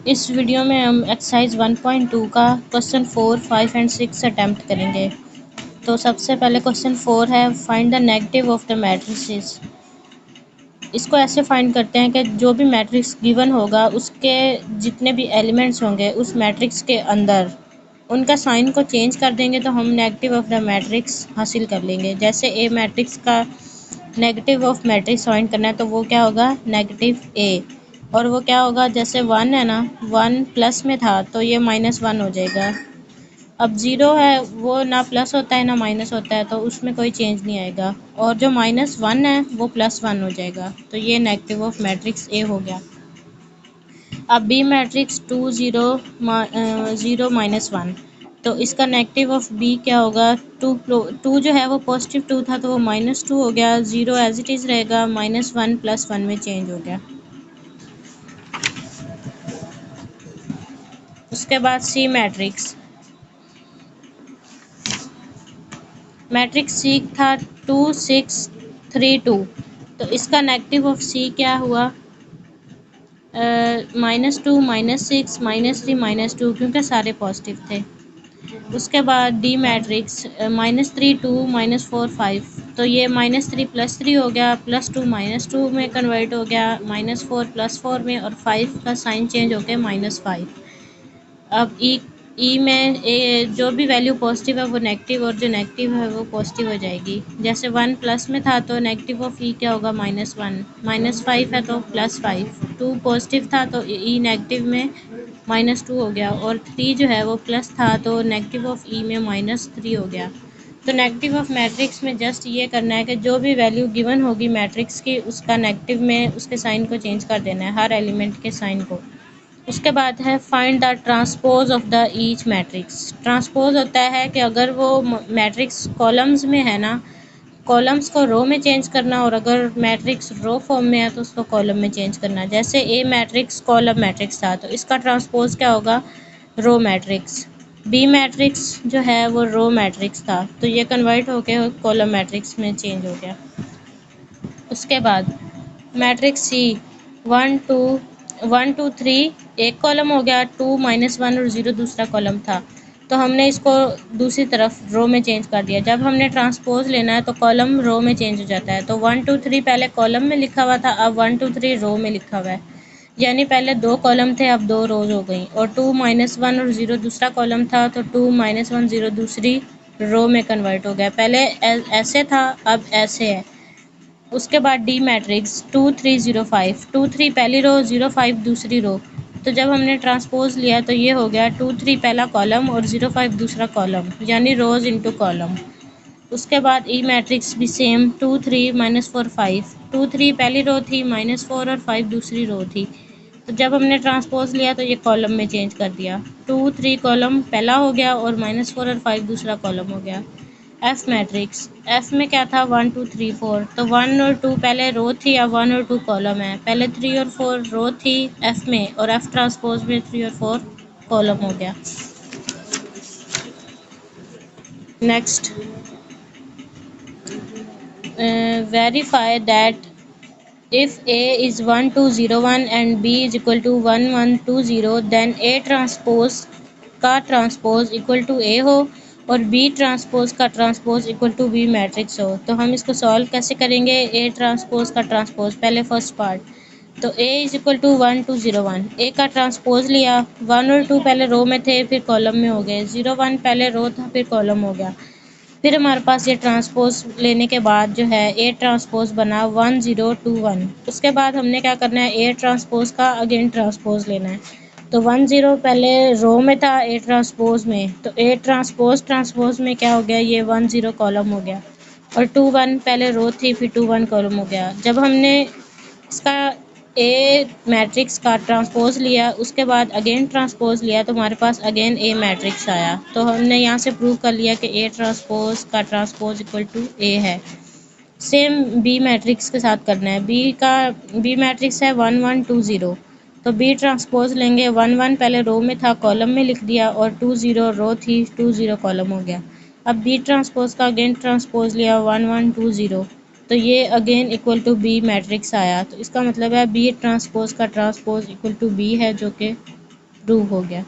इस वीडियो में हम एक्सरसाइज 1.2 का क्वेश्चन 4, 5 एंड 6 अटैम्प्ट करेंगे। तो सबसे पहले क्वेश्चन 4 है find the negative of the matrices. इसको ऐसे फाइंड करते हैं कि जो भी मैट्रिक्स गिवन होगा उसके जितने भी एलिमेंट्स होंगे उस मैट्रिक्स के अंदर उनका साइन को चेंज कर देंगे तो हम नेगेटिव ऑफ द मैट्रिक्स हासिल कर लेंगे। जैसे ए मैट्रिक्स का नेगेटिव ऑफ मैट्रिक्स फाइंड करना है तो वो क्या होगा, नेगेटिव ए। और वो क्या होगा, जैसे 1 है ना, 1 प्लस में था तो ये -1 हो जाएगा। अब 0 है वो ना प्लस होता है ना माइनस होता है तो उसमें कोई चेंज नहीं आएगा। और जो -1 है वो +1 हो जाएगा। तो ये नेगेटिव ऑफ मैट्रिक्स ए हो गया। अब बी मैट्रिक्स 2 0 0 -1, तो इसका नेगेटिव ऑफ बी क्या होगा, 2 जो है वो पॉजिटिव 2 था तो वो -2 हो गया। 0 एज इट इज़ रहेगा, -1 +1 में चेंज हो गया। उसके बाद सी मैट्रिक्स सी था 2 6 3 2, तो इसका नेगेटिव ऑफ सी क्या हुआ, -2 -6 -3 -2, क्योंकि सारे पॉजिटिव थे। उसके बाद डी मैट्रिक्स -3 2 -4 5, तो ये -3 +3 हो गया, +2 -2 में कन्वर्ट हो गया, -4 +4 में, और 5 का साइन चेंज हो गया -5। अब ई में जो भी वैल्यू पॉजिटिव है वो नेगेटिव, और जो नेगेटिव है वो पॉजिटिव हो जाएगी। जैसे 1 प्लस में था तो नेगेटिव ऑफ ई क्या होगा, -1, -5 है तो +5, 2 पॉजिटिव था तो ई नेगेटिव में -2 हो गया, और 3 जो है वो प्लस था तो नेगेटिव ऑफ ई में -3 हो गया। तो नेगेटिव ऑफ मैट्रिक्स में जस्ट ये करना है कि जो भी वैल्यू गिवन होगी मैट्रिक्स की उसका नेगेटिव में उसके साइन को चेंज कर देना है, हर एलिमेंट के साइन को। उसके बाद है find the transpose of the each matrix. Transpose होता है कि अगर वो मैट्रिक्स कॉलम्स में है ना, कॉलम्स को रो में चेंज करना, और अगर मैट्रिक्स रो फॉर्म में है तो उसको कॉलम में चेंज करना। जैसे ए मैट्रिक्स कॉलम मैट्रिक्स था तो इसका ट्रांसपोज क्या होगा, रो मैट्रिक्स। बी मैट्रिक्स जो है वो रो मैट्रिक्स था तो ये कन्वर्ट होकर कॉलम मैट्रिक्स में चेंज हो गया। उसके बाद मैट्रिक्स सी 1 2 1 2 3 एक कॉलम हो गया, 2 -1 और 0 दूसरा कॉलम था, तो हमने इसको दूसरी तरफ रो में चेंज कर दिया। जब हमने ट्रांसपोज लेना है तो कॉलम रो में चेंज हो जाता है। तो 1 2 3 पहले कॉलम में लिखा हुआ था, अब 1 2 3 रो में लिखा हुआ है, यानी पहले 2 कॉलम थे अब 2 रोज हो गई। और 2 -1 और 0 दूसरा कॉलम था तो 2 -1 0 दूसरी रो में कन्वर्ट हो गया। पहले ऐसे था अब ऐसे है। उसके बाद डी मैट्रिक्स 2 3 0 5, 2 3 पहली रो, 0 5 दूसरी रो, तो जब हमने ट्रांसपोज लिया तो ये हो गया 2 3 पहला कॉलम और 0 5 दूसरा कॉलम, यानी रोज इनटू कॉलम। उसके बाद ई मैट्रिक्स भी सेम 2 3 -4 5, 2 3 पहली रो थी, -4 और 5 दूसरी रो थी, तो जब हमने ट्रांसपोज लिया तो ये कॉलम में चेंज कर दिया। 2 3 कॉलम पहला हो गया और -4 और 5 दूसरा कॉलम हो गया। एफ मैट्रिक्स, एफ में क्या था 1 2 3 4, तो 1 और 2 पहले रो थी, अब 1 और 2 कॉलम है। पहले 3 और 4 रो थी एफ में, और एफ ट्रांसपोज में 3 और 4 कॉलम हो गया। Next, verify that if A is 1 2 0 1 and B is equal to 1 1 2 0, then A transpose का ट्रांसपोज इक्वल टू A हो और B ट्रांसपोज का transpose equal to B matrix हो। तो हम इसको सॉल्व कैसे करेंगे, A ट्रांसपोज का ट्रांसपोज, पहले फर्स्ट पार्ट, तो A is equal to 1 2 0 1, A का ट्रांसपोज लिया, 1 और 2 पहले रो में थे फिर कॉलम में हो गए, 0 1 पहले रो था फिर कॉलम हो गया। फिर हमारे पास ये ट्रांसपोज लेने के बाद जो है ए ट्रांसपोज बना 1 0 2 1। उसके बाद हमने क्या करना है, ए ट्रांसपोज का अगेन ट्रांसपोज लेना है। तो 1 0 पहले रो में था ए ट्रांसपोज में, तो ए ट्रांसपोज में क्या हो गया, ये 1 0 कॉलम हो गया, और 2 1 पहले रो थी फिर 2 1 कॉलम हो गया। जब हमने इसका ए मैट्रिक्स का ट्रांसपोज लिया उसके बाद अगेन ट्रांसपोज लिया तो हमारे पास अगेन ए मैट्रिक्स आया। तो हमने यहाँ से प्रूव कर लिया कि ए ट्रांसपोज का ट्रांसपोज इक्वल टू ए है। सेम बी मैट्रिक्स के साथ करना है। बी मैट्रिक्स है 1 1 2 0, तो बी ट्रांसपोज लेंगे, 1 1 पहले रो में था कॉलम में लिख दिया, और 2 0 रो थी 2 0 कॉलम हो गया। अब बी ट्रांसपोज का अगेन ट्रांसपोज लिया 1 1 2 0, तो ये again equal to B matrix आया, तो इसका मतलब है बी ट्रांसपोज का ट्रांसपोज इक्वल टू बी है, जो कि प्रूव हो गया।